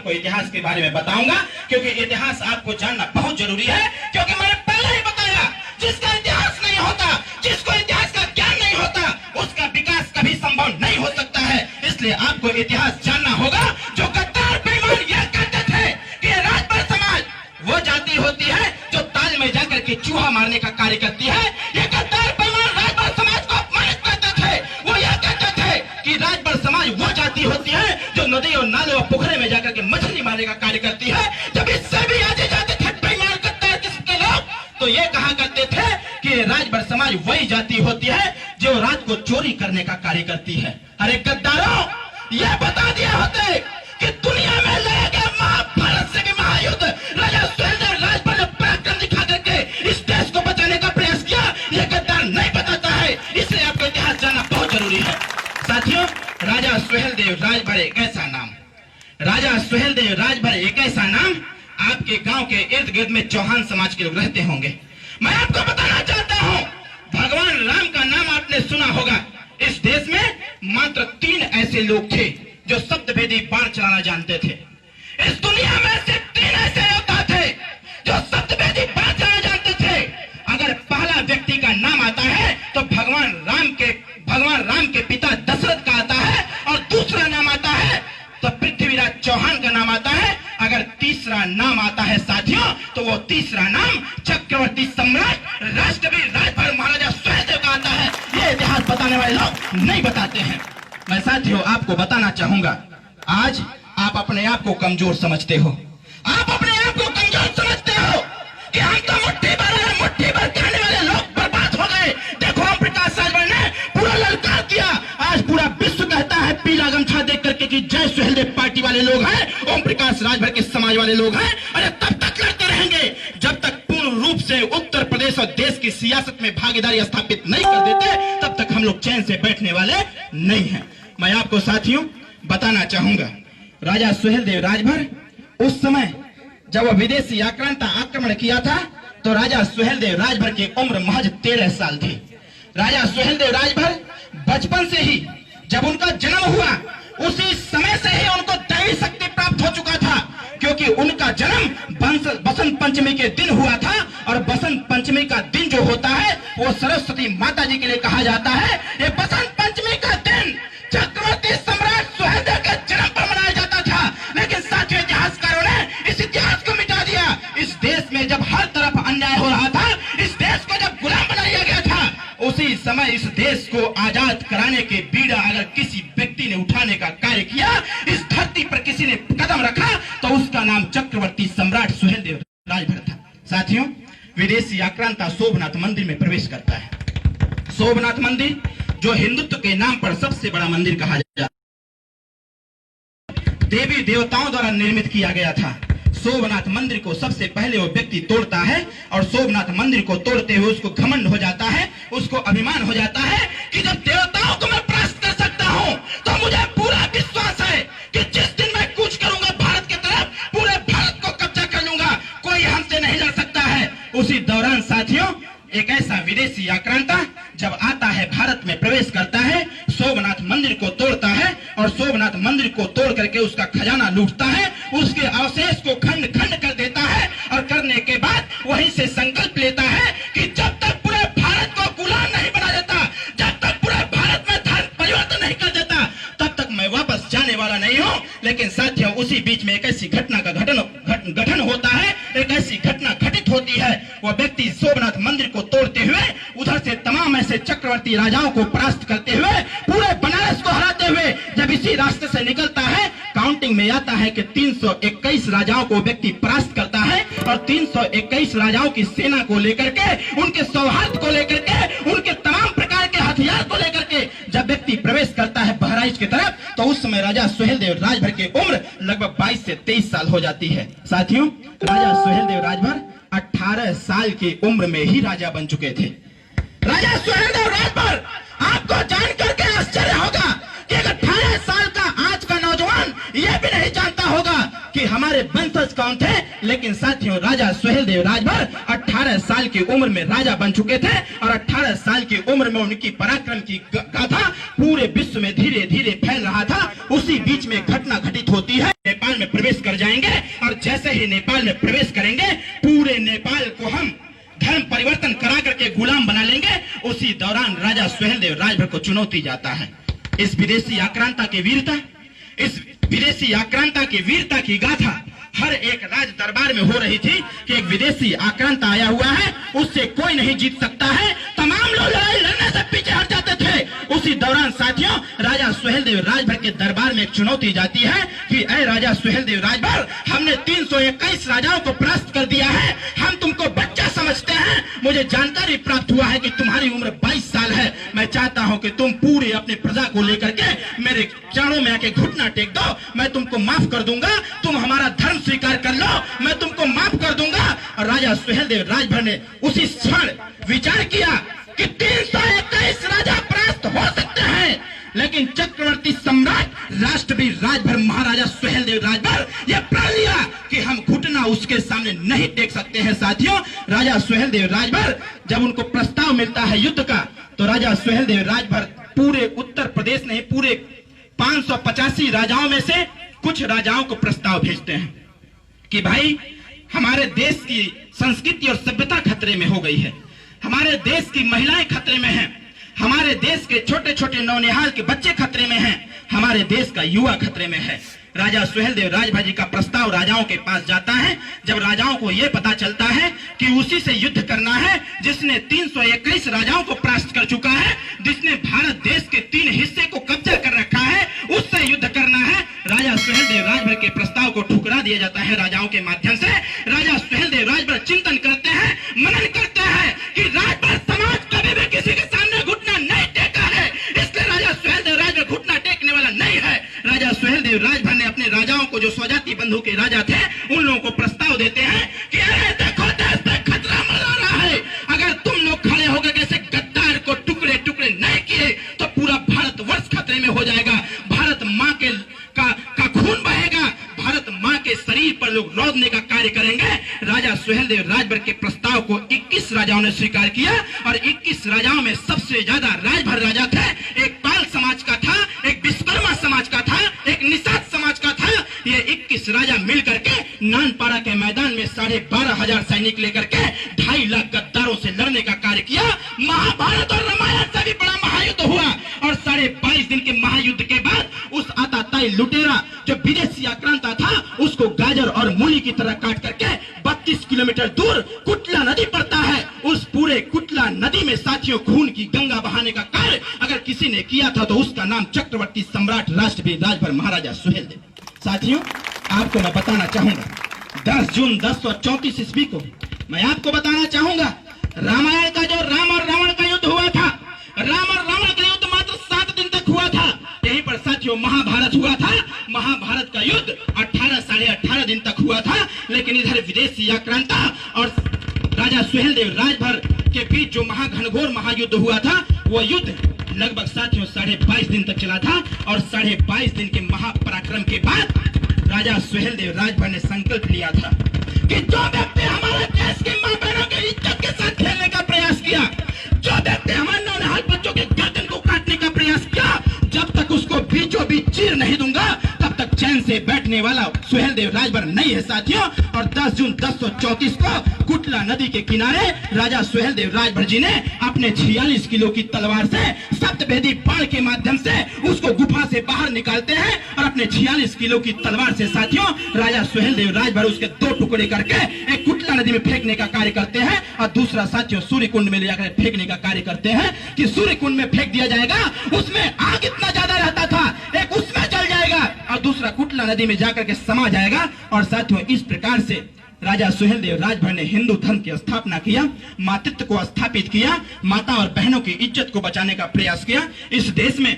आपको इतिहास के बारे में बताऊंगा, क्योंकि इतिहास आपको जानना बहुत जरूरी है। क्योंकि मैंने पहले ही बताया, जिसका इतिहास नहीं होता, जिसको इतिहास का ज्ञान नहीं होता, उसका विकास कभी संभव नहीं हो सकता है। इसलिए आपको इतिहास जानना होगा। जो गद्दार बेईमान यह कहते थे कि राजभर समाज वो जाति होती है जो ताल में जाकर के चूहा मारने का कार्य करती है, ये गद्दार बेईमान राजभर समाज को अपमानित करते थे। वो यह कहते थे कि राजभर समाज वो जाति होती है जो नदी और नाले और पोखरे में जाकर के मछली मारने का कार्य करती है। जब इससे भी आगे जाते थे बेईमान गद्दार किस्म के लोग, तो ये कहा करते थे कि राजभर समाज वही जाति होती है जो रात को चोरी करने का कार्य करती है। अरे गद्दारों, यह बता दिया होते कि दुनिया में लड़ा गया महाभारत से भी महायुद्ध राजा सुहेलदेव राजभर ने पराक्रम दिखा करके इस देश को बचाने का प्रयास किया, यह गद्दार नहीं बताता है। इसलिए आपको इतिहास जानना बहुत जरूरी है। साथियों, राजा सुहेलदेव राजभर एक ऐसा नाम, राजा सुहेलदेव राजभर एक ऐसा नाम, आपके गांव के इर्द गिर्द में चौहान समाज के लोग रहते होंगे। मैं आपको बताना चाहता हूं, भगवान राम का नाम आपने सुना होगा। इस देश में मात्र 3 ऐसे लोग थे जो शब्दभेदी बाण चलाना जानते थे। इस दुनिया में सिर्फ 3 ऐसे योद्धा थे जो शब्दभेदी बाण चलाना जानते थे। अगर पहला व्यक्ति का नाम आता है तो भगवान राम के पिता दशरथ का आता है, और दूसरा नाम आता है तो पृथ्वीराज चौहान का नाम आता है। अगर तीसरा नाम आता है साथियों, तो वो तीसरा नाम चक्रवर्ती सम्राट राष्ट्रवीर राजभर महाराजा सुहेलदेव का आता है। ये इतिहास बताने वाले लोग नहीं बताते हैं। मैं साथियों आपको बताना चाहूंगा, आज आप अपने आप को कमजोर समझते हो, आप अपने आप को कमजोर समझते हो कि हम तो मुट्ठी भर खाने वाले लोग बर्बाद हो गए। देखो, ओम प्रकाश राजभर ने पूरा ललकार किया। आज पूरा विश्व कहता है पीला गमछा देख करके कि जय सुहेलदेव पार्टी वाले लोग हैं, ओम प्रकाश राजभर के समाज वाले लोग हैं। अरे तब तक लड़ते रहेंगे जब तक पूर्ण रूप से उत्तर प्रदेश और देश की सियासत में भागीदारी स्थापित नहीं कर देते, तब तक हम लोग चैन से बैठने वाले नहीं हैं। मैं आपको साथियों बताना चाहूंगा, राजा सुहेलदेव राजभर उस समय जब वह विदेशी आक्रमण किया था, तो राजा सुहेलदेव राजभर की उम्र महज 13 साल थी। राजा सुहेलदेव राजभर बचपन से ही, जब उनका जन्म हुआ, उसी समय से ही उनको दैवी शक्ति प्राप्त हो चुका था, क्योंकि उनका जन्म बसंत पंचमी के दिन हुआ था। और बसंत पंचमी का दिन जो होता है वो सरस्वती माता जी के लिए कहा जाता है। ये बसंत पंचमी का दिन चक्रवर्ती सम्राट सुहेलदेव के जन्म पर मनाया जाता था। लेकिन साथियों, इतिहासकारों ने इस इतिहास को मिटा दिया। इस देश में जब हर तरफ अन्याय हो रहा था, इस देश को जब गुलाम बना दिया गया था, उसी समय इस देश को आजाद कराने के बीड़ा अगर किसी व्यक्ति ने उठाने का कार्य किया, इस धरती पर किसी ने कदम रखा, तो उसका नाम चक्रवर्ती सम्राट सुहेलदेव राजभर था। साथियों, विदेशी आक्रांता सोमनाथ मंदिर में प्रवेश करता है। सोमनाथ मंदिर जो हिंदुत्व के नाम पर सबसे बड़ा मंदिर कहा जाता है, देवी देवताओं द्वारा निर्मित किया गया था। सोमनाथ मंदिर को सबसे पहले वो व्यक्ति तोड़ता है, और सोमनाथ मंदिर को तोड़ते हुए उसको घमंड हो जाता है, उसको अभिमान हो जाता है कि जब देवताओं को मैं परास्त कर सकता हूं, तो मुझे पूरा विश्वास है कि जिस दिन मैं कूच करूंगा भारत की तरफ, पूरे भारत को कब्जा कर लूंगा, कोई हमसे नहीं लड़ सकता है। उसी दौरान साथियों, एक ऐसा विदेशी आक्रांता जब आता है, भारत में प्रवेश करता है, सोमनाथ मंदिर को तोड़ता है, और सोमनाथ मंदिर को तोड़ करके उसका खजाना लूटता है, उसके अवशेष को खंड खंड कर देता है, और करने के बाद वहीं से संकल्प लेता है कि जब तक पूरे भारत को गुलाम नहीं बना देता, जब तक पूरे भारत में धर्म परिवर्तन नहीं कर देता, तब तक मैं वापस जाने वाला नहीं हूं। लेकिन साथियों, उसी बीच में एक ऐसी घटना का गठन होता है, एक ऐसी घटना घटित होती है। वह व्यक्ति सोमनाथ मंदिर को तोड़ते हुए, उधर से तमाम ऐसे चक्रवर्ती राजाओं को परास्त करते हुए, पूरे बनारस को हराते हुए जब इसी रास्ते से निकलता है, काउंटिंग में आता है कि 321 राजाओं को व्यक्ति परास्त करता है, और 321 राजाओं की सेना को लेकर के, उनके सौहार्द को लेकर के, उनके तमाम प्रकार के हथियार को लेकर के जब व्यक्ति प्रवेश करता है बहराइच की तरफ, तो उस समय राजा सुहेलदेव राजभर की उम्र लगभग 22 से 23 साल हो जाती है। साथियों, राजा सुहेलदेव राजभर 18 साल की उम्र में ही राजा बन चुके थे। राजा सुहेलदेव राजभर, आपको जान करके आश्चर्य होगा कि 18 साल का आज का नौजवान यह भी नहीं जानता होगा कि हमारे वंशज कौन थे। लेकिन साथियों, राजा सुहेलदेव राजभर 18 साल की उम्र में राजा बन चुके थे, और 18 साल की उम्र में उनकी पराक्रम की गाथा पूरे विश्व में धीरे धीरे फैल रहा था। उसी बीच में घटना घटित होती है, नेपाल में में प्रवेश कर जाएंगे और जैसे ही नेपाल में प्रवेश करेंगे पूरे नेपाल को हम धर्म परिवर्तन करा करके गुलाम बना लेंगे। उसी दौरान राजा सुहेलदेव राजभर को चुनौती जाता है। इस विदेशी आक्रांता की वीरता, इस विदेशी आक्रांता की वीरता की गाथा हर एक राज दरबार में हो रही थी कि एक विदेशी आक्रांता आया हुआ है, उससे कोई नहीं जीत सकता है। तमाम लोग लड़ाई लड़ने से पीछे हट जाते थे। उसी दौरान साथियों राजा सुहेलदेव राजभर के दरबार में एक चुनौती जाती है कि ऐ राजा सुहेलदेव राजभर, हमने 321 राजाओं को परास्त कर दिया है, हम तुमको बच्चा समझते हैं। मुझे जानकारी प्राप्त हुआ है कि तुम्हारी उम्र 22 साल है। मैं चाहता हूं कि तुम पूरी अपनी प्रजा को लेकर के मेरे चरणों में आके घुटना टेक दो, मैं तुमको माफ कर दूंगा। तुम हमारा धर्म स्वीकार कर लो, मैं तुमको माफ कर दूंगा। और राजा सुहेलदेव राजभर ने उसी क्षण विचार किया कि 321 राजा परास्त हो सकते हैं, लेकिन चक्रवर्ती सम्राट राष्ट्रवीर राजभर महाराजा सुहेलदेव राजभर यह प्रण लिया कि हम घुटना उसके सामने नहीं टेक सकते हैं। साथियों राजा सुहेलदेव राजभर जब उनको प्रस्ताव मिलता है युद्ध का, तो राजा सुहेलदेव राजभर पूरे उत्तर प्रदेश नहीं, पूरे 585 राजाओं में से कुछ राजाओं को प्रस्ताव भेजते हैं कि भाई हमारे देश की संस्कृति और सभ्यता खतरे में हो गई है, हमारे देश की महिलाएं खतरे में हैं, हमारे देश के छोटे छोटे नौनिहाल के बच्चे खतरे में हैं, हमारे देश का युवा खतरे में है। राजा सुहेलदेव राजभर जी का प्रस्ताव राजाओं के पास जाता है। जब राजाओं को यह पता चलता है कि उसी से युद्ध करना है जिसने 321 राजाओं को परास्त कर चुका है, जिसने भारत देश के 3 हिस्से को कब्जा कर रखा है, उससे युद्ध करना है, राजा सुहेलदेव राजभर के प्रस्ताव को ठुकरा दिया जाता है राजाओं के माध्यम से। राजा सुहेलदेव राजभर चिंतन करते हैं, मनन करते हैं कि राजभर समाज कभी भी किसी के सामने घुटना नहीं टेका है, इसलिए राजा सुहेलदेव राजभर घुटना टेकने वाला नहीं है। राजा सुहेलदेव राजभर ने अपने राजाओं को, जो स्वजाति बंधु के राजा थे, उन लोगों को प्रस्ताव देते हैं कि अरे देखो देश पे खतरा मंडरा रहा है, अगर तुम लोग खड़े होकर कैसे गद्दार को टुकड़े टुकड़े नहीं किए तो पूरा भारतवर्ष खतरे में हो जाएगा, भारत माँ के का खून बहेगा, भारत माँ के शरीर पर लोग रौदने का कार्य करेंगे। राजा सुहेलदेव राजभर के प्रस्ताव को 21 राजाओं ने स्वीकार किया और 21 राजाओं में सबसे ज्यादा राजभर राजा थे। एक पाल समाज का था, एक विश्वकर्मा समाज का था, एक निषाद समाज का था। ये 21 राजा मिलकर के नानपारा के मैदान में 12,500 सैनिक लेकर के 2.5 लाख गद्दारों से लड़ने का कार्य किया। महाभारत और रामायण से भी बड़ा महायुद्ध हुआ और 22.5 दिन के महायुद्ध के बाद उस आताताई लुटेरा जो विदेशी आक्रांता था, उसको गाजर और मूली की तरह काट करके 32 किलोमीटर दूर कुटला नदी पड़ता है। उस पूरे कुटला नदी में साथियों खून की गंगा बहाने का कार्य अगर किसी ने किया था तो उसका नाम चक्रवर्ती सम्राट राष्ट्रवीर राजभर महाराजा सुहेलदेव। साथियों आपको मैं बताना चाहूंगा 10 जून 1034 ईस्वी को मैं आपको बताना चाहूंगा रामायण का जो राम और रावण का युद्ध हुआ था, राम और रावण का युद्ध मात्र 7 दिन तक हुआ था। यहीं पर साथियों महाभारत हुआ था। महाभारत का युद्ध 18 साढ़े 18 दिन तक हुआ था, लेकिन इधर विदेशी आक्रांता और राजा सुहेलदेव राजभर के बीच जो महाघनघोर महायुद्ध हुआ था, वो युद्ध लगभग साथियों 22.5 दिन तक चला था। और 22.5 दिन के महापराक्रम के बाद राजा सुहेलदेव राजभर ने संकल्प लिया था कि जो व्यक्ति हमारे देश के मां बहनों की इज्जत के साथ खेलने का प्रयास किया, जो व्यक्ति हमारे नौनिहाल बच्चों के गर्दन को काटने का प्रयास किया, जब तक उसको बीचों बीच चीर नहीं दूंगा तब तक चैन से बैठने वाला सुहेलदेव राजभर नहीं है। साथियों और 10 जून 1034 को कुटला नदी के किनारे राजा सुहेलदेव राजभर जी ने अपने 46 किलो की तलवार से सप्तभेदी बाण के माध्यम से उसको गुफा से बाहर निकालते हैं और अपने 46 किलो की तलवार से साथियों राजा सुहेलदेव राजभर उसके 2 टुकड़े करके एक कुटला नदी में फेंकने का कार्य करते हैं और दूसरा साथियों सूर्य कुंड में ले जाकर फेंकने का कार्य करते हैं कि सूर्य कुंड में फेंक दिया जाएगा। उसमें आग इतना ज्यादा रहता था, एक उसमें जल जाएगा और दूसरा कुटला नदी में जाकर के समा जाएगा। और साथियों इस प्रकार से राजा सुहेलदेव राजभर ने हिंदू धर्म की स्थापना किया, मातृत्व को स्थापित किया, माता और बहनों की इज्जत को बचाने का प्रयास किया, इस देश में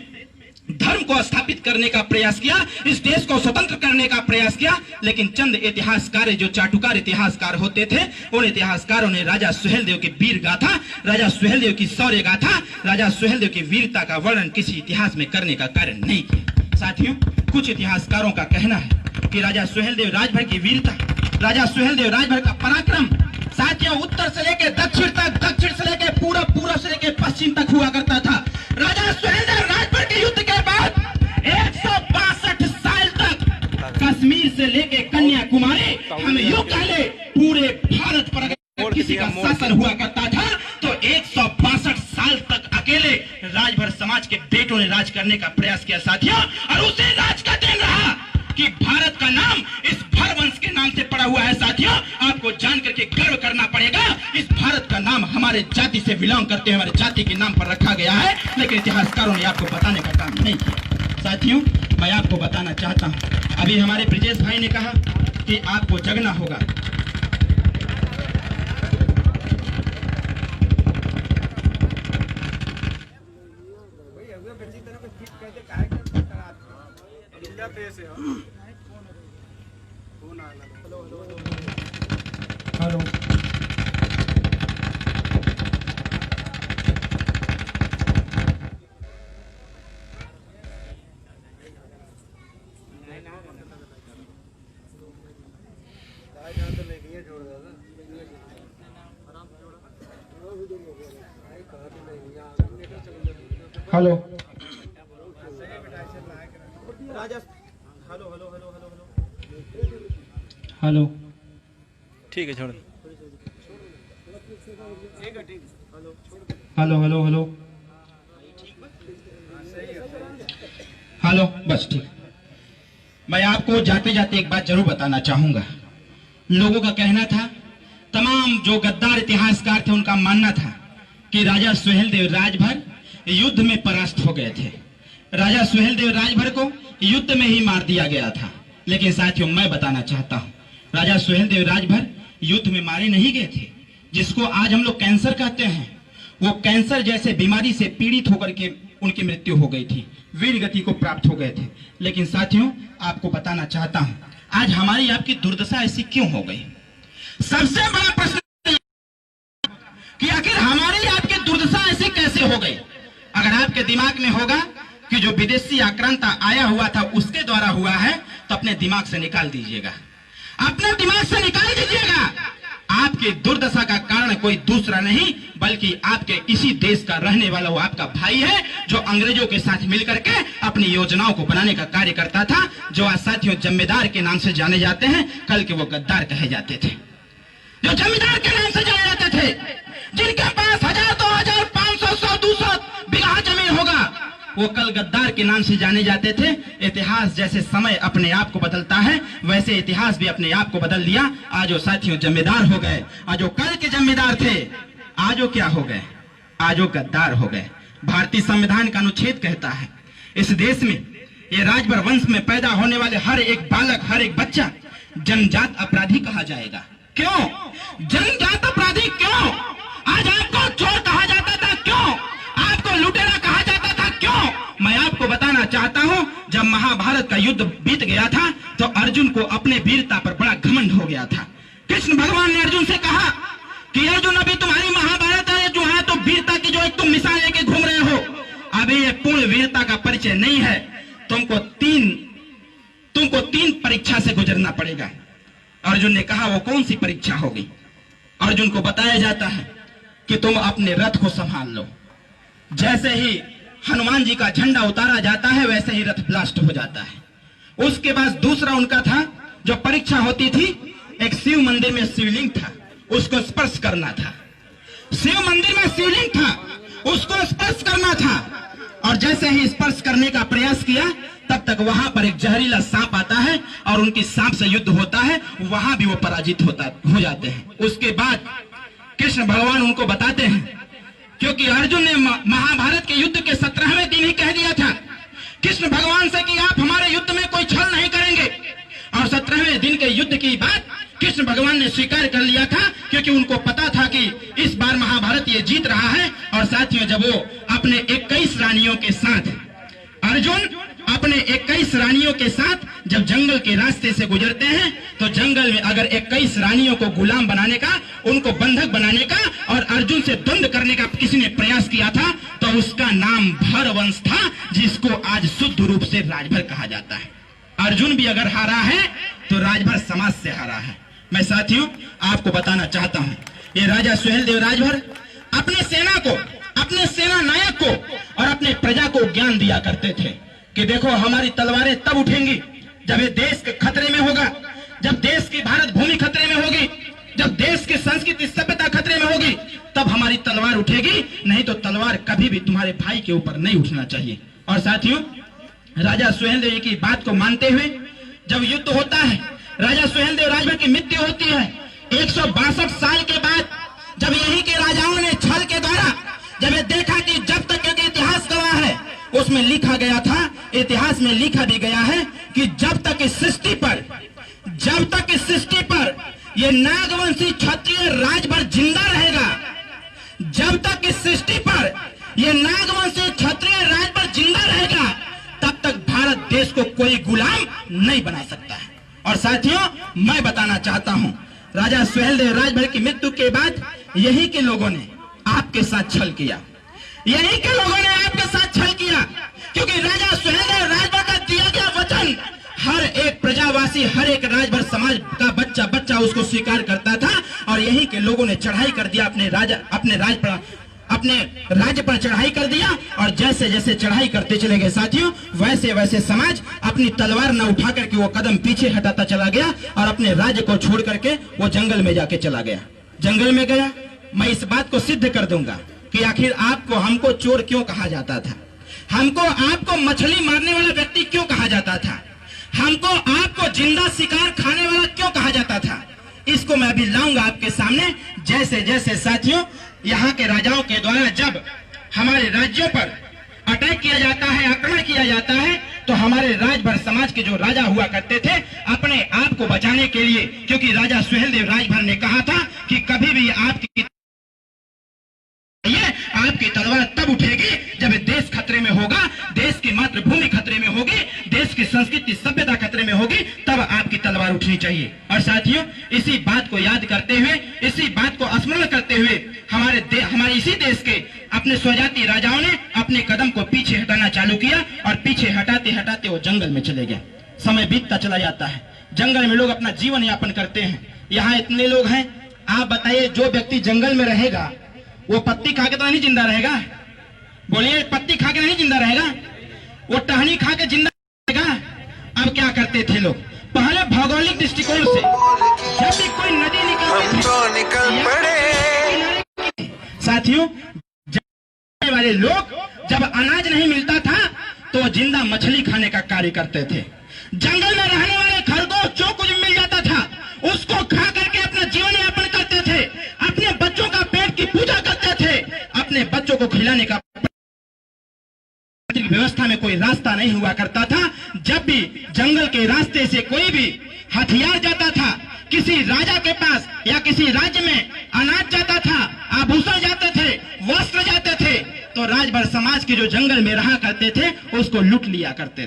धर्म को स्थापित करने का प्रयास किया, इस देश को स्वतंत्र करने का प्रयास किया। लेकिन चंद इतिहासकार जो चाटुकार इतिहासकार होते थे, उन इतिहासकारों ने राजा सुहेलदेव की वीर गाथा, राजा सुहेलदेव की शौर्य गाथा, राजा सुहेलदेव की वीरता का वर्णन किसी इतिहास में करने का कार्य नहीं किया। साथियों कुछ इतिहासकारों का कहना है कि राजा सुहेलदेव राजभर की वीरता, राजा सुहेलदेव राजभर का पराक्रम साथियों उत्तर से लेकर दक्षिण तक, दक्षिण से लेकर पूरब से लेकर पश्चिम तक हुआ करता था। राजा सुहेलदेव राजभर के युद्ध के बाद 162 साल तक कश्मीर से लेकर हम यूं कह ले पूरे भारत पर अगर किसी का शासन हुआ करता था तो 162 साल तक अकेले राजभर समाज के बेटों ने राज करने का प्रयास किया साथियों, और उसे राज का दिन रहा कि भारत का नाम इस भरवंश के नाम से पड़ा हुआ है साथियों। आपको जान करके गर्व करना पड़ेगा, इस भारत का नाम हमारे जाति से बिलोंग करते हैं, हमारे जाति के नाम पर रखा गया है, लेकिन इतिहासकारों ने आपको बताने का काम नहीं किया। साथियों, मैं आपको बताना चाहता हूं, अभी हमारे ब्रिजेश भाई ने कहा कि आपको जगना होगा। हेलो, हेलो, हेलो, ठीक है, छोड़। हेलो हेलो हेलो हेलो, बस ठीक। मैं आपको जाते जाते एक बात जरूर बताना चाहूंगा। लोगों का कहना था, तमाम जो गद्दार इतिहासकार थे उनका मानना था कि राजा सुहेलदेव राजभर युद्ध में परास्त हो गए थे। राजा सुहेलदेव राजभर को युद्ध में ही मार दिया गया था। लेकिन साथियों, मैं बताना चाहता हूं, राजा सुहेलदेव राजभर युद्ध में मारे नहीं गए थे। जिसको आज हम लोग कैंसर कहते हैं, वो कैंसर जैसे बीमारी से पीड़ित होकर के उनकी मृत्यु हो गई थी, वीर गति को प्राप्त हो गए थे। लेकिन साथियों, आपको बताना चाहता हूं, आज हमारी आपकी दुर्दशा ऐसी क्यों हो गई? सबसे बड़ा प्रश्न कि आखिर हमारी आपकी दुर्दशा ऐसी कैसे हो गई? अगर आपके दिमाग में होगा कि जो विदेशी आक्रांता आया हुआ था उसके द्वारा हुआ है, तो अपने दिमाग से निकाल दीजिएगा, अपने दिमाग से निकाल दीजिएगा। आपकी दुर्दशा का कारण कोई दूसरा नहीं बल्कि आपके इसी देश का रहने वाला वो आपका भाई है, जो अंग्रेजों के साथ मिलकर के अपनी योजनाओं को बनाने का कार्य करता था, जो आज साथियों जमींदार के नाम से जाने जाते हैं, कल के वो गद्दार कहे जाते थे। जो जमींदार के नाम से जाने जाते थे, जिनके पास 1000, 2000, 500, 100, 200 बीघा जमीन होगा, वो कल गद्दार के नाम से जाने जाते थे। इतिहास जैसे समय अपने आप को बदलता है, वैसे इतिहास भी अपने आप को बदल लिया। आज वो साथियों जमींदार हो गए, आज वो कल के जमींदार थे, आज वो क्या हो गए? आज वो गद्दार हो गए। भारतीय संविधान का अनुच्छेद कहता है, इस देश में ये राजभर वंश में पैदा होने वाले हर एक बालक, हर एक बच्चा जनजात अपराधी कहा जाएगा। क्यों जनजात अपराधी? क्यों? आज आपको चोर कहा जाता था, क्यों? आपको लुटेरा कहा जाता था, क्यों? मैं आपको बताना चाहता हूं, जब महाभारत का युद्ध बीत गया था तो अर्जुन को अपने वीरता पर बड़ा घमंड हो गया था। कृष्ण भगवान ने अर्जुन से कहा कि अर्जुन, अभी तुम्हारी महाभारत है जो है तो वीरता की जो एक तुम मिसाल लेके घूम रहे हो, अभी ये पूर्ण वीरता का परिचय नहीं है। तुमको तीन परीक्षा से गुजरना पड़ेगा। अर्जुन ने कहा, वो कौन सी परीक्षा होगी? अर्जुन को बताया जाता है कि तुम अपने रथ को संभाल लो। जैसे ही हनुमान जी का झंडा उतारा जाता है वैसे ही रथ ब्लास्ट हो जाता है। उसके बाद दूसरा उनका था जो परीक्षा होती थी, एक शिव मंदिर में शिवलिंग था, उसको स्पर्श करना था। शिव मंदिर में शिवलिंग था, उसको स्पर्श करना था, और जैसे ही स्पर्श करने का प्रयास किया तब तक वहां पर एक जहरीला सांप आता है और उनकी सांप से युद्ध होता है, वहां भी वो पराजित हो जाते हैं। उसके बाद कृष्ण भगवान उनको बताते हैं, क्योंकि अर्जुन ने महाभारत के युद्ध के 17वें दिन ही कह दिया था कृष्ण भगवान से कि आप हमारे युद्ध में कोई छल नहीं करेंगे, और 17वें दिन के युद्ध की बात कृष्ण भगवान ने स्वीकार कर लिया था, क्योंकि उनको पता था कि इस बार महाभारत ये जीत रहा है। और साथियों, जब वो अपने 21 रानियों के साथ, अर्जुन अपने 21 रानियों के साथ जब जंगल के रास्ते से गुजरते हैं, तो जंगल में अगर 21 रानियों को गुलाम बनाने का, उनको बंधक बनाने का और अर्जुन से द्वंद्व करने का किसी ने प्रयास किया था, तो उसका नाम भरवंश था, जिसको आज शुद्ध रूप से राजभर कहा जाता है। अर्जुन भी अगर हारा है तो राजभर समाज से हारा है। मैं साथियों आपको बताना चाहता हूं, ये राजा सुहेलदेव राजभर अपने सेना को, अपने सेना नायक को और अपने प्रजा को ज्ञान दिया करते थे कि देखो, हमारी तलवारें तब उठेंगी जब ये देश के खतरे में होगा, जब देश की भारत भूमि खतरे में होगी, जब देश की संस्कृति सभ्यता खतरे में होगी, तब हमारी तलवार उठेगी, नहीं तो तलवार कभी भी तुम्हारे भाई के ऊपर नहीं उठना चाहिए। और साथियों, राजा सुहेलदेव जी की बात को मानते हुए जब युद्ध होता है, राजा सुहेलदेव राजभर की मृत्यु होती है 162 साल के बाद, जब यहीं के राजाओं ने छल के द्वारा जब ये देखा कि जब तक क्योंकि इतिहास गवाह है, उसमें लिखा गया था, इतिहास में लिखा भी गया है कि जब तक इस सृष्टि पर ये नागवंशी क्षत्रिय राजभर जिंदा रहेगा, जब तक इस सृष्टि पर ये नागवंशी क्षत्रिय राजभर जिंदा रहेगा, तब तक भारत देश को कोई गुलाम नहीं बना सकता है। और साथियों, मैं बताना चाहता हूं, राजा सुहेलदेव राजभर की मृत्यु के बाद यही के लोगों ने आपके साथ छल किया, यही के लोगों ने आपके साथ छल किया, क्योंकि राजा सुहेलदेव राजभर का दिया गया वचन हर एक प्रजावासी, हर एक राजभर समाज का बच्चा उसको स्वीकार करता था। और यही के लोगों ने चढ़ाई कर दिया, अपने राज्य पर चढ़ाई कर दिया। और जैसे जैसे चढ़ाई करते चले गए साथियों, वैसे वैसे समाज अपनी तलवार न उठा करके वो कदम पीछे हटाता चला गया और अपने राज्य को छोड़ करके वो जंगल में जाके चला गया। जंगल में गया, मैं इस बात को सिद्ध कर दूंगा कि आखिर हमको चोर क्यों कहा जाता था, आपको मछली मारने वाला व्यक्ति क्यों कहा जाता था, आपको जिंदा शिकार खाने वाला क्यों कहा जाता था। इसको मैं अभी लाऊंगा आपके सामने। जैसे जैसे साथियों, यहाँ के राजाओं के द्वारा जब हमारे राज्यों पर अटैक किया जाता है, आक्रमण किया जाता है, तो हमारे राजभर समाज के जो राजा हुआ करते थे, अपने आप को बचाने के लिए, क्योंकि राजा सुहेलदेव राजभर ने कहा था कि कभी भी आपकी तलवार तब उठेगी जब देश खतरे में होगा, देश की मातृभूमि खतरे में होगी, देश की संस्कृति सभ्यता खतरे में होगी, तब आपकी तलवार उठनी चाहिए। और साथियों, इसी बात को याद करते हुए, इसी बात को स्मरण करते हुए हमारे इसी देश के अपने स्वजाति राजाओं ने अपने कदम को पीछे हटाना चालू किया और पीछे हटाते हटाते वो जंगल में चले गए। समय बीतता चला जाता है, जंगल में लोग अपना जीवन यापन करते हैं। यहाँ इतने लोग हैं, आप बताइए, जो व्यक्ति जंगल में रहेगा वो पत्ती खा के तो नहीं जिंदा रहेगा? बोलिए, पत्ती खा के नहीं जिंदा रहेगा, वो टहनी खा के जिंदा रहेगा। अब क्या करते थे लोग, पहले भौगोलिक दृष्टिकोण से जब भी कोई नदी निकल पड़े, साथियों, वाले लोग जब अनाज नहीं मिलता था तो जिंदा मछली खाने का कार्य करते थे। जंगल में रहने वाले खरगोश जो कुछ मिल जाता था उसको खा करके अपना जीवन यापन करते थे, अपने बच्चों का पेट की पूजा करते थे, अपने बच्चों को खिलाने का व्यवस्था में कोई रास्ता नहीं हुआ करता था। जब भी जंगल के रास्ते से कोई भी हथियार जाता था, किसी राजा के पास या किसी राज्य में अनाज जाता था, आभूषण जाते थे, वस्त्र जाते थे, तो राजभर समाज के जो जंगल में रहा करते थे उसको लूट लिया करते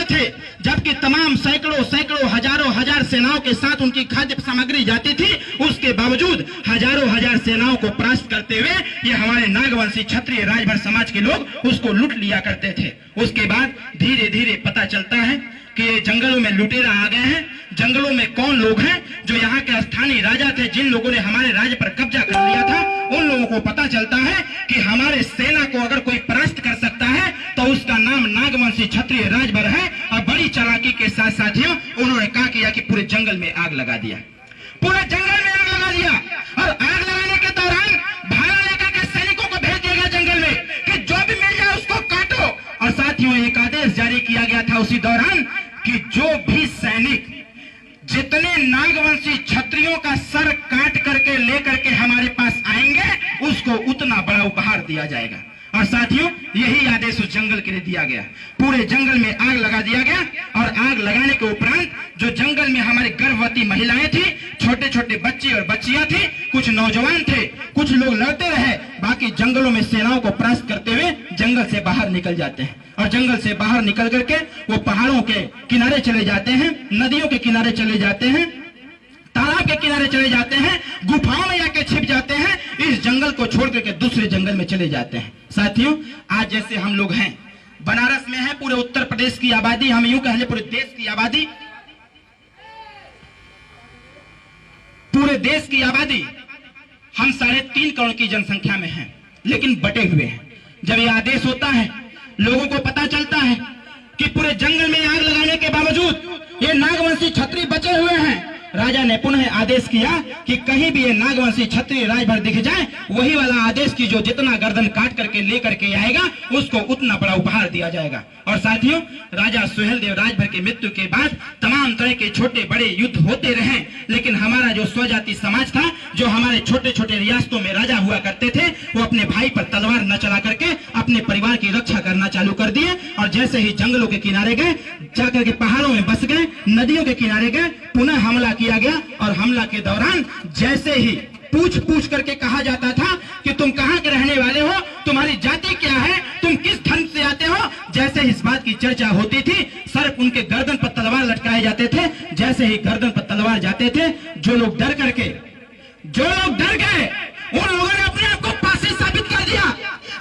थे, जबकि तमाम सैकड़ों हजार सेनाओं के साथ उनकी खाद्य सामग्री जाती थी, उसके बावजूद हजार सेनाओं को परास्त करते हुए ये हमारे नागवंशी क्षत्रिय राजभर समाज के लोग उसको लूट लिया करते थे। उसके बाद धीरे धीरे पता चलता है कि जंगलों में लुटेरा आ गए हैं, जंगलों में कौन लोग हैं जो यहाँ के स्थानीय राजा थे, जिन लोगों ने हमारे राज्य पर कब्जा कर लिया था, उन लोगों को पता चलता है कि हमारे सेना को अगर कोई परास्त कर सकता है तो उसका नाम नागवंशी क्षत्रिय राजभर है। और बड़ी चालाकी के साथ साथियों उन्होंने क्या किया कि पूरे जंगल में आग लगा दिया, पूरे जंगल में आग लगा दिया। और आग लगाने के दौरान भाला लेकर के सैनिकों को भेज दिया गया जंगल में कि जो भी मिल जाए उसको काटो। और साथियों, एक आदेश जारी किया गया था उसी दौरान कि जो भी सैनिक जितने नागवंशी क्षत्रियों का सर काट करके लेकर के हमारे पास आएंगे उसको उतना बड़ा उपहार दिया जाएगा। और साथियों, यही आदेश उस जंगल के लिए दिया गया। पूरे जंगल में आग लगा दिया गया और आग लगाने के उपरांत जो जंगल में हमारी गर्भवती महिलाएं थी, छोटे छोटे बच्चे और बच्चियां थी, कुछ नौजवान थे, कुछ लोग लड़ते रहे, बाकी जंगलों में सेनाओं को परास्त करते हुए जंगल से बाहर निकल जाते हैं। और जंगल से बाहर निकल करके वो पहाड़ों के किनारे चले जाते हैं, नदियों के किनारे चले जाते हैं, तालाब के किनारे चले जाते हैं, गुफाओं में जाके छिप जाते हैं, इस जंगल को छोड़ करके दूसरे जंगल में चले जाते हैं। साथियों, आज जैसे हम लोग हैं, बनारस में है पूरे उत्तर प्रदेश की आबादी, हम यूं कह ले पूरे देश की आबादी, पूरे देश की आबादी हम 3.5 करोड़ की जनसंख्या में हैं, लेकिन बटे हुए हैं। जब यह आदेश होता है, लोगों को पता चलता है कि पूरे जंगल में आग लगाने के बावजूद ये नागवंशी क्षत्रिय बचे हुए हैं। राजा ने पुनः आदेश किया कि कहीं भी ये नागवंशी क्षत्रिय राजभर दिख जाए, वही वाला आदेश की जो जितना गर्दन काट करके लेकर के आएगा उसको उतना बड़ा उपहार दिया जाएगा। और साथियों, राजा सुहेलदेव राजभर की मृत्यु के बाद तमाम तरह के छोटे बड़े युद्ध होते रहे, लेकिन हमारा जो स्वजाति समाज था, जो हमारे छोटे छोटे रियासतों में राजा हुआ करते थे, वो अपने भाई पर तलवार न चला करके अपने परिवार की रक्षा करना चालू कर दिए। और जैसे ही जंगलों के किनारे गए, जाकर के पहाड़ों में बस गए, नदियों के किनारे गए, पुनः हमला किया गया। और हमला के दौरान जैसे ही पूछ पूछ करके कहा जाता था कि तुम कहाँ के रहने वाले हो, तुम्हारी जाति क्या है, तुम किस धर्म से आते हो, जैसे ही इस बात की चर्चा होती थी, सर उनके गर्दन पर तलवार लटकाए जाते थे। जैसे ही गर्दन पर तलवार जाते थे, जो लोग डर गए, उन लोगों ने अपने आप को पासी साबित कर दिया।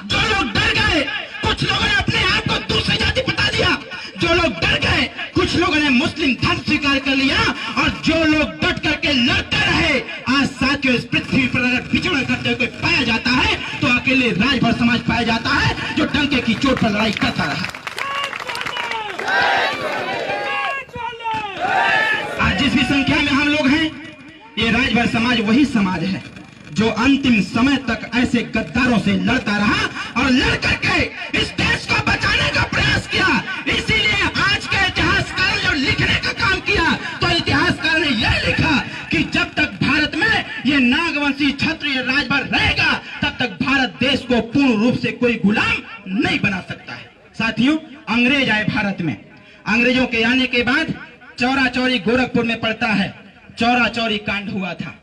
जो लोग डर गए, कुछ लोगों ने अपने आप को दूसरी जाति बता दिया। जो लोग डर गए, कुछ लोगों ने मुस्लिम धर्म स्वीकार कर लिया। और जो लोग डट करके लड़ते रहे, आज साथियों इस पृथ्वी पर अगर विचरण करते हुए कोई पाया जाता है तो अकेले राजभर समाज पाया जाता है, जो डंके की चोट पर लड़ाई करता रहा। आज जिस भी संख्या में हम लोग हैं, ये राजभर समाज वही समाज है जो अंतिम समय तक ऐसे गद्दारों से लड़ता रहा और लड़ करके इस देश को बचाने का प्रयास किया। इसीलिए आज के इतिहासकार जो लिखने का काम किया, तो इतिहासकार ने यह लिखा कि जब तक भारत में ये नागवंशी क्षत्रिय राजभर रहेगा, तब तक भारत देश को पूर्ण रूप से कोई गुलाम नहीं बना सकता है। साथियों, अंग्रेज आए भारत में। अंग्रेजों के आने के बाद चौरा चौरी गोरखपुर में पड़ता है, चौरा चौरी कांड हुआ था।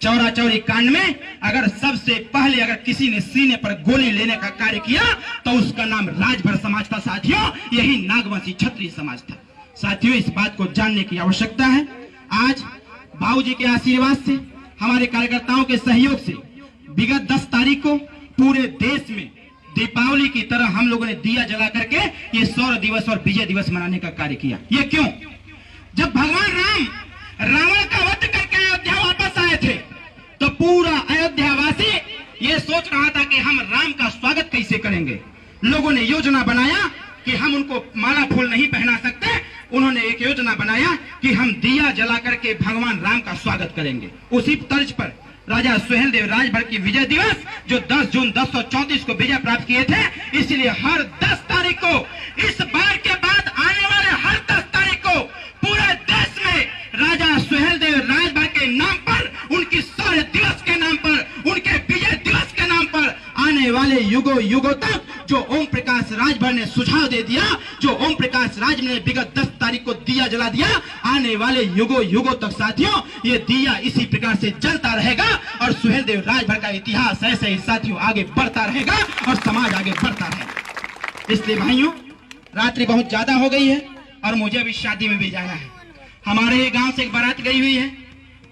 चौरा चौरी कांड में अगर सबसे पहले अगर किसी ने सीने पर गोली लेने का कार्य किया तो उसका नाम राजभर समाज था। साथियों, यही नागवंशी क्षत्रिय समाज था। साथियों, इस बात को जानने की आवश्यकता है। आज बाबूजी के आशीर्वाद से, हमारे कार्यकर्ताओं के सहयोग से विगत 10 तारीख को पूरे देश में दीपावली की तरह हम लोगों ने दिया जला करके ये शौर्य दिवस और विजय दिवस मनाने का कार्य किया। ये क्यों? जब भगवान राम रावण का वध करके अयोध्या वापस आए थे, तो पूरा अयोध्यावासी ये सोच रहा था कि हम राम का स्वागत कैसे करेंगे। लोगों ने योजना बनाया कि हम उनको माला फूल नहीं पहना सकते। उन्होंने एक योजना बनाया कि हम दिया जला करके भगवान राम का स्वागत करेंगे। उसी तर्ज पर राजा सुहेलदेव राजभर की विजय दिवस, जो 10 जून 1034 को विजय प्राप्त किए थे, इसलिए हर 10 तारीख को, इस बार के बाद आने वाले हर 10 तारीख को पूरे देश में राजा सुहेलदेव राजभर के नाम पर, उनकी शौर्य दिवस के नाम पर, उनके विजय दिवस के नाम पर आने वाले युगों युगों तक जो ओम प्रकाश राजभर ने सुझाव दे दिया, जो ओम प्रकाश राज ने विगत 10 तारीख को दिया जला दिया, आने वाले युगों युगों तक साथियों ये दिया इसी प्रकार से जलता रहेगा। और सुहेलदेव राजभर का इतिहास ऐसे ही साथियों आगे बढ़ता रहेगा और समाज आगे बढ़ता रहेगा। इसलिए भाइयों, रात्रि बहुत ज्यादा हो गई है और मुझे अभी शादी में भी जाना है। हमारे गांव से एक बारात गई हुई है,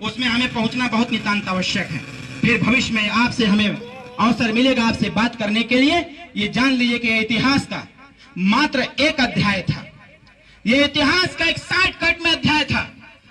उसमें हमें पहुंचना बहुत नितांत आवश्यक है। फिर भविष्य में आपसे हमें अवसर मिलेगा आपसे बात करने के लिए। ये जान लीजिए कि इतिहास का मात्र एक अध्याय था। ये इतिहास का एक शॉर्टकट में अध्याय था।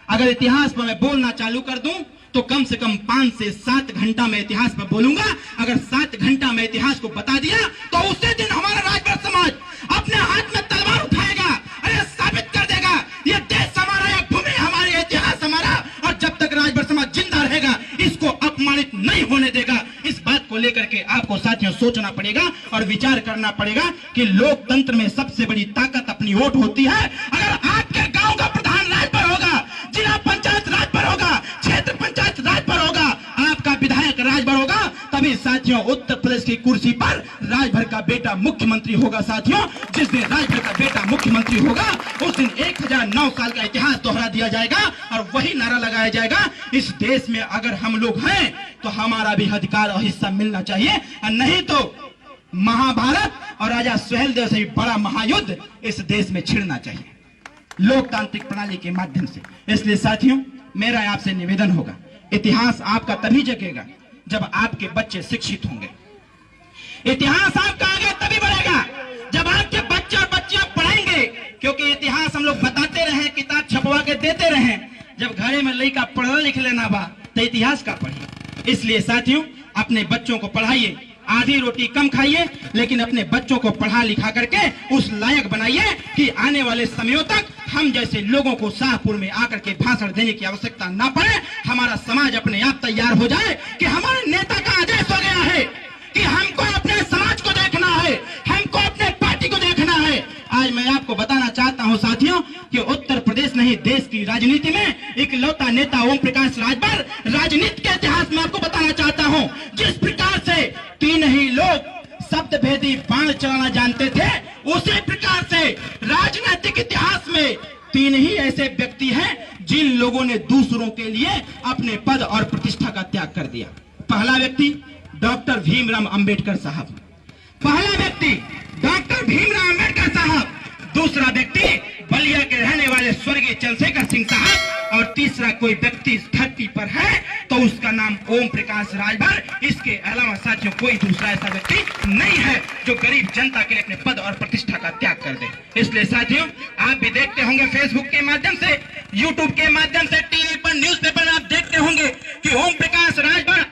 अगर इतिहास पर मैं बोलना चालू कर दूं तो कम से कम 5 से 7 घंटा में इतिहास पर बोलूंगा। अगर 7 घंटा में इतिहास को बता दिया तो उसी दिन हमारा राजभर समाज अपने हाथ में तलवार उठाएगा, अरे साबित कर देगा ये देश हमारा, ये भूमि हमारी, इतिहास हमारा। और जब तक राजभर समाज जिंदा रहेगा इसको अपमानित नहीं होने देगा। इस बात को लेकर के आपको साथियों सोचना पड़ेगा और विचार करना पड़ेगा कि लोकतंत्र में सबसे बड़ी ताकत अपनी वोट होती है। अगर आपके गांव का प्रधान राजभर होगा, जिला पंचायत राजभर होगा, क्षेत्र पंचायत राजभर होगा, आपका विधायक राजभर होगा, तभी साथियों उत्तर प्रदेश की कुर्सी पर राजभर का बेटा मुख्यमंत्री होगा। साथियों, जिस दिन राजभर का बेटा मुख्यमंत्री होगा उस दिन 1009 साल का इतिहास दोहरा दिया जाएगा और वही नारा लगाया जाएगा, इस देश में अगर हम लोग हैं तो हमारा भी अधिकार और हिस्सा मिलना चाहिए, और नहीं तो महाभारत और राजा सुहेलदेव से भी बड़ा महायुद्ध इस देश में छिड़ना चाहिए लोकतांत्रिक प्रणाली के माध्यम से। इसलिए साथियों, मेरा आपसे निवेदन होगा, इतिहास आपका तभी जगेगा जब आपके बच्चे शिक्षित होंगे। इतिहास आपका आगे तभी बढ़ेगा जब आपके बच्चे और बच्चियां पढ़ेंगे, क्योंकि इतिहास हम लोग बताते रहे, किताब छपवा के देते रहे, जब घरे में लड़का पढ़ना लिख लेना बा तो इतिहास का पढ़िए। इसलिए साथियों, अपने बच्चों को पढ़ाइए, आधी रोटी कम खाइए, लेकिन अपने बच्चों को पढ़ा लिखा करके उस लायक बनाइए कि आने वाले समयों तक हम जैसे लोगों को शाहपुर में आकर के भाषण देने की आवश्यकता ना पड़े। हमारा समाज अपने आप तैयार हो जाए कि हमारे नेता का आदेश हो गया है कि हमको अपने समाज को देखना है, हमको अपने पार्टी को देखना है। आज मैं आपको बताना चाहता हूं साथियों कि उत्तर प्रदेश नहीं, देश की राजनीति में इकलौता नेता ओम प्रकाश राजभर राजनीति के इतिहास में आपको बताना चाहता हूं, जिस प्रकार से तीन ही लोग शब्द भेदी बाण चलाना जानते थे, उसी प्रकार से राजनीतिक इतिहास में तीन ही ऐसे व्यक्ति हैं जिन लोगों ने दूसरों के लिए अपने पद और प्रतिष्ठा का त्याग कर दिया। पहला व्यक्ति डॉक्टर भीमराव अंबेडकर साहब, पहला व्यक्ति डॉक्टर भीमराव अंबेडकर साहब, दूसरा व्यक्ति बलिया के रहने वाले स्वर्गीय चंद्रशेखर सिंह साहब, और तीसरा कोई व्यक्ति इस धरती पर है तो उसका नाम ओम प्रकाश राजभर। इसके अलावा साथियों कोई दूसरा ऐसा व्यक्ति नहीं है जो गरीब जनता के लिए अपने पद और प्रतिष्ठा का त्याग कर दे। इसलिए साथियों आप भी देखते होंगे फेसबुक के माध्यम से, यूट्यूब के माध्यम से, टीवी पर, न्यूज़पेपर में आप देखते होंगे कि ओम प्रकाश राजभर